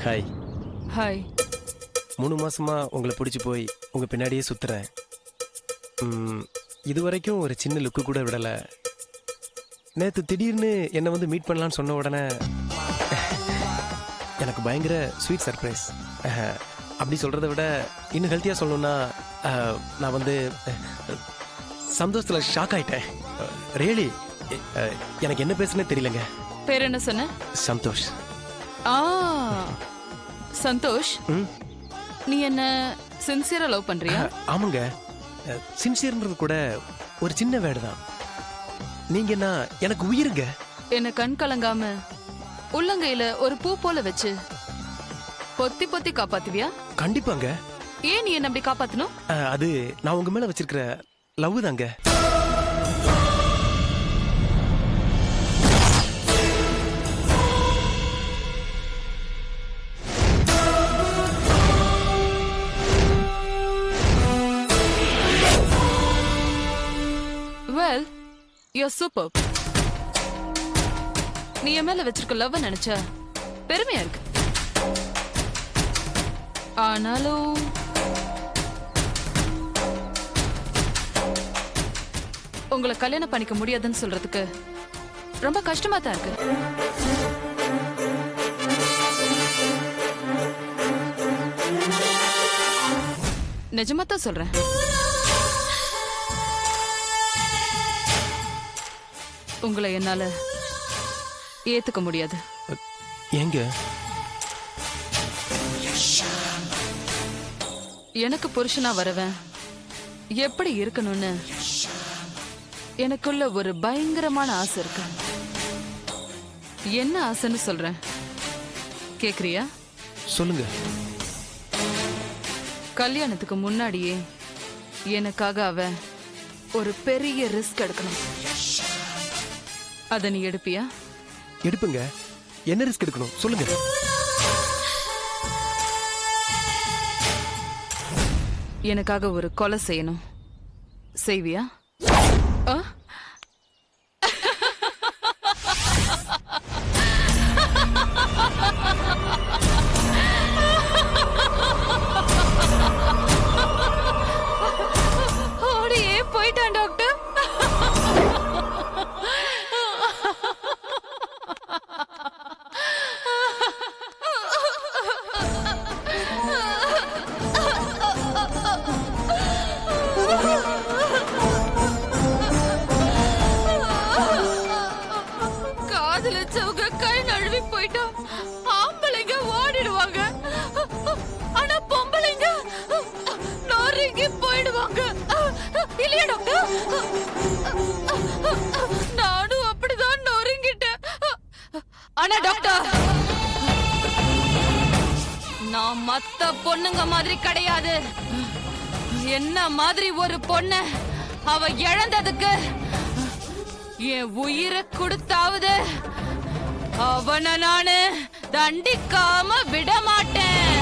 Hi. Hi. 3 மாசமா உங்களை பிடிச்சி போய் உங்க பின்னாடியே சுத்துறேன். இது வரைக்கும் ஒரு சின்ன லுக்கு கூட விடலை. நேற்று திடீர்னு என்னை வந்து மீட் பண்ணலான்னு சொன்ன உடனே எனக்கு பயங்கர ஸ்வீட் சர்ப்ரைஸ். அப்படி சொல்கிறத விட இன்னும் ஹெல்த்தியாக சொல்லணும்னா நான் வந்து சந்தோஷத்தில் ஷாக் ஆயிட்டேன். ரியலி எனக்கு என்ன பேசுனே தெரியலங்க. பேர் என்ன சொன்ன? சந்தோஷ். சந்தோஷ், நீ என்ன சின்சியரா லவ் பண்றியா? ஆமாங்க. சின்சியர்ன்றது கூட ஒரு சின்ன வேர்டு தான். நீங்க என்ன எனக்கு உயிருங்க. என்ன கண் கலங்காம உள்ளங்கையில ஒரு பூ போல வச்சு பொத்தி பொத்தி காப்பாத்துவியா? கண்டிப்பாங்க. ஏன் நீ என்ன அப்படி காப்பாத்தணும்? அது நான் உங்க மேல வச்சிருக்கிற லவ் தாங்க. Well, you're superb. நீ என் மேல வச்சிருக்க லவ் நினைச்சா பெருமையா இருக்கு. ஆனாலும் உங்களை கல்யாணம் பண்ணிக்க முடியாதுன்னு சொல்றதுக்கு ரொம்ப கஷ்டமா தான் இருக்கு. நிஜமா தான் சொல்றேன். உங்களை என்னால ஏத்துக்க முடியாது. ஏங்க? எனக்கு புருஷனா வரவன் எப்படி இருக்கணும்னு எனக்குள்ள ஒரு பயங்கரமான ஆசை இருக்கு. என்ன ஆசைன்னு சொல்றேன், கேக்குறியா? சொல்லுங்க. கல்யாணத்துக்கு முன்னாடியே எனக்காக அவன் ஒரு பெரிய ரிஸ்க் எடுக்கணும். அத நீ எடுப்பியா? எடுப்புங்க. என்ன ரிஸ்க் எடுக்கணும் சொல்லுங்க. எனக்காக ஒரு கொலை செய்யணும். செய்வியா? ஓடியே போயிட்டான் டாக்டர். காதலிச்சவங்க கை நழுவி போயிட்டா ஆம்பளைங்க ஓடிடுவாங்க. ஆனா பொம்பளைங்க நொறுங்கி போயிடுவாங்க. இல்லையா டாக்டர்? நானும் அப்படிதான் நொறுங்கிட்டேன். ஆனா டாக்டர், நான் மத்த பொண்ணுங்க மாதிரி கிடையாது. என்ன மாதிரி ஒரு பொண்ணு அவ இழந்ததுக்கு என் உயிரை கொடுத்தாவது அவனை நானு தண்டிக்காம விட மாட்டேன்.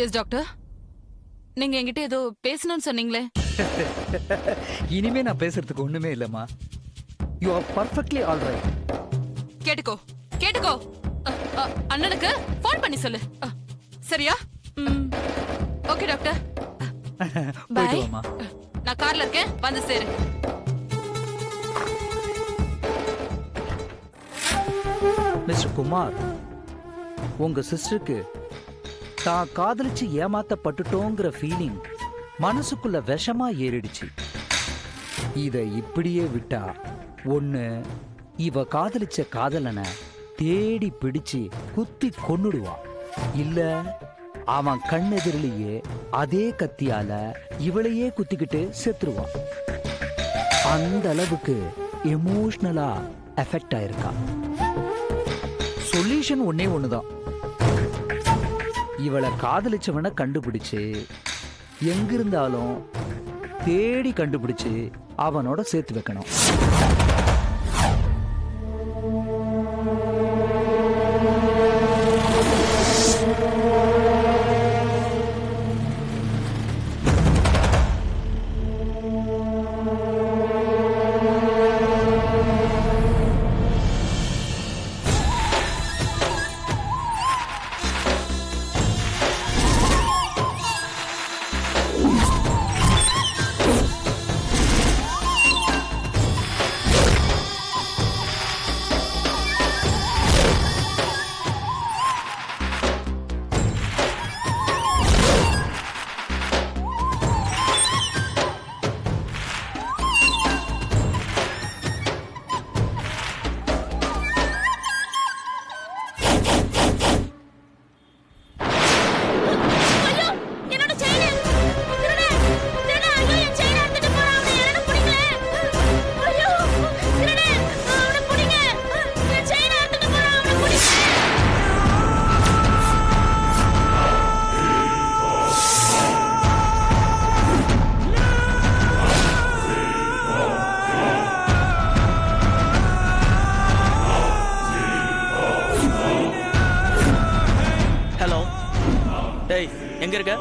எஸ் டாக்டர், நீங்க என்கிட்ட ஏதோ பேசணும்னு சொன்னீங்களே. இனிமே நான் பேசுறதுக்கு ஒண்ணுமே இல்லம்மா. You are perfectly all right. கேட்டுக்கோ கேட்டுக்கோ, அண்ணனுக்கு போன் பண்ணி சொல்லு. சரியா? ஓகே டாக்டர், போயிட்டு வாமா. நான் கார்ல இருக்கேன், வந்து சேரு. மிஸ்டர் குமார், உங்க சிஸ்டருக்கு தான் காதலிச்சு ஏமாத்தப்பட்டுட்டோங்கிற ஃபீலிங் மனசுக்குள்ள விஷமா ஏறிடுச்சு. இத இப்படியே விட்டா ஒண்ணு இவ காதலிச்ச காதலனை தேடி பிடிச்சு குத்தி கொன்னுடுவா, இல்ல அவன் கண்ணெதிரிலேயே அதே கத்தியால இவளையே குத்திக்கிட்டு செத்துருவான். அந்த அளவுக்கு எமோஷனலா எஃபெக்ட் ஆயிருக்கா. சொல்யூஷன் ஒன்னே ஒண்ணுதான். இவளை காதலிச்சவனை கண்டுபிடிச்சு எங்கிருந்தாலும் தேடி கண்டுபிடிச்சு அவனோட சேர்த்து வைக்கணும். எங்க இருக்க?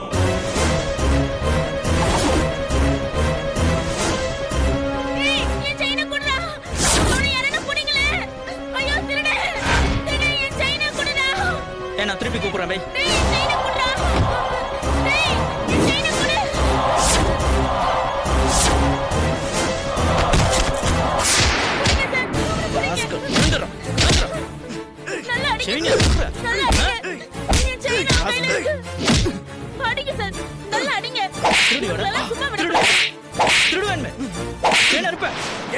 நான் திருப்பி கூப்பிடுறேன் பை.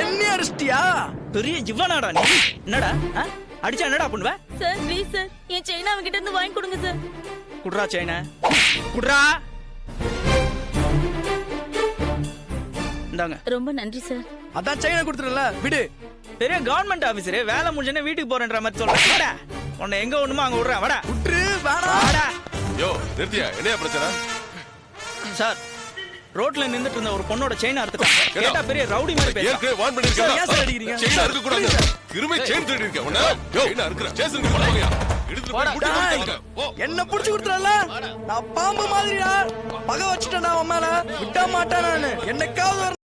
என்ன அடிச்சிட்டியா? பெரிய இவனாடா நீ? என்னடா அடிச்சா என்னடா பண்ணுவ? Sir please sir N chain அவங்க கிட்ட இருந்து வாங்கி கொடுங்க சார். குடுறா செயினை குடுறா. இந்தாங்க. ரொம்ப நன்றி சார். அதான் செயினை கொடுத்துறல விடு. பெரிய கவர்மெண்ட் ஆபீசர் வேலை முடிஞ்சனே வீட்டுக்கு போறேன்ற மாதிரி சொல்றேன். வாடா உன்னை எங்க ஒண்ணுமோ அங்க விடுறேன். வாடா விட்டுரு. வாடா வாடா. யோ நிறுத்தியா? என்னையா பிரச்சனை? சார் ரோட்ல நின்னுட்டு இருந்த ஒரு பொண்ணோட செயின் அறுத்துட்டாங்க. கேட்டா பெரிய ரவுடி மாதிரி பேசுறான். ஏற்கனவே வார்ன் பண்ணிருக்கேன். ஏன் சார் அடிக்கிறீங்க? செயின் அறுக்க கூடாது. கிருமே செயின் திருடி இருக்க. உன்ன யோ செயின் அறுக்குற. ஸ்டேஷனுக்கு போறியா? எடுத்து போய் புடி கொடுங்க. ஓ என்ன புடிச்சு கொடுத்துறல? நான் பாம்பு மாதிரிடா. பகை வச்சிட்டேன் அவன் மேல. விட மாட்டேன் நானு. என்னைக்காவது ஒரு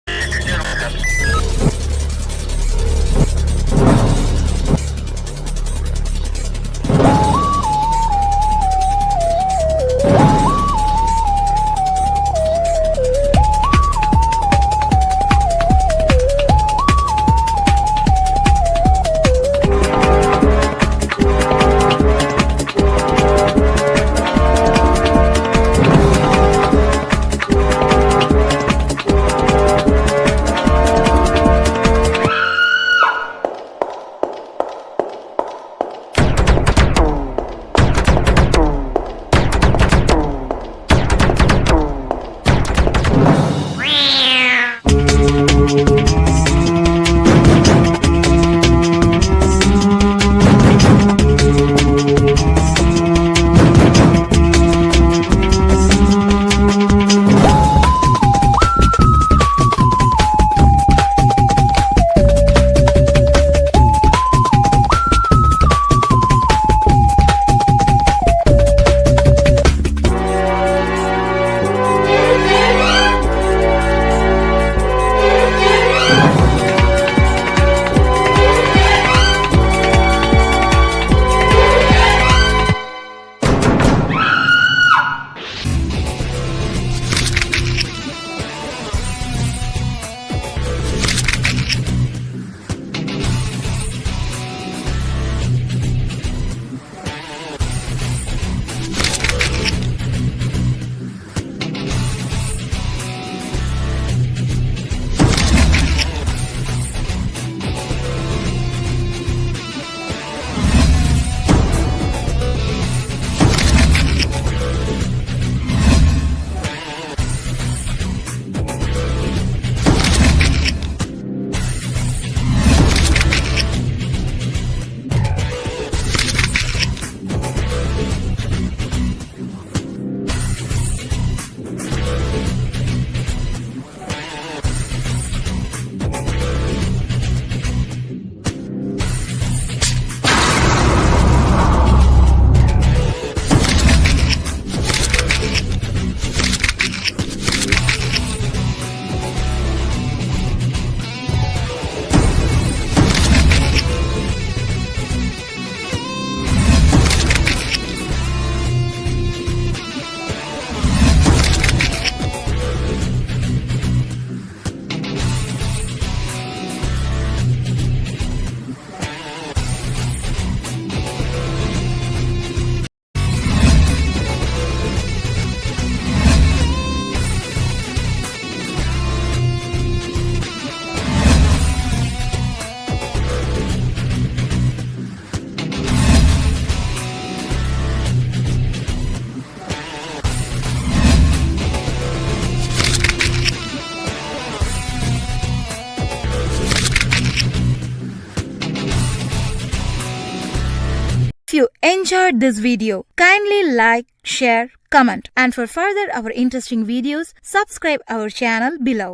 If you enjoyed this video, kindly like, share, comment, and for further our interesting videos, subscribe our channel below.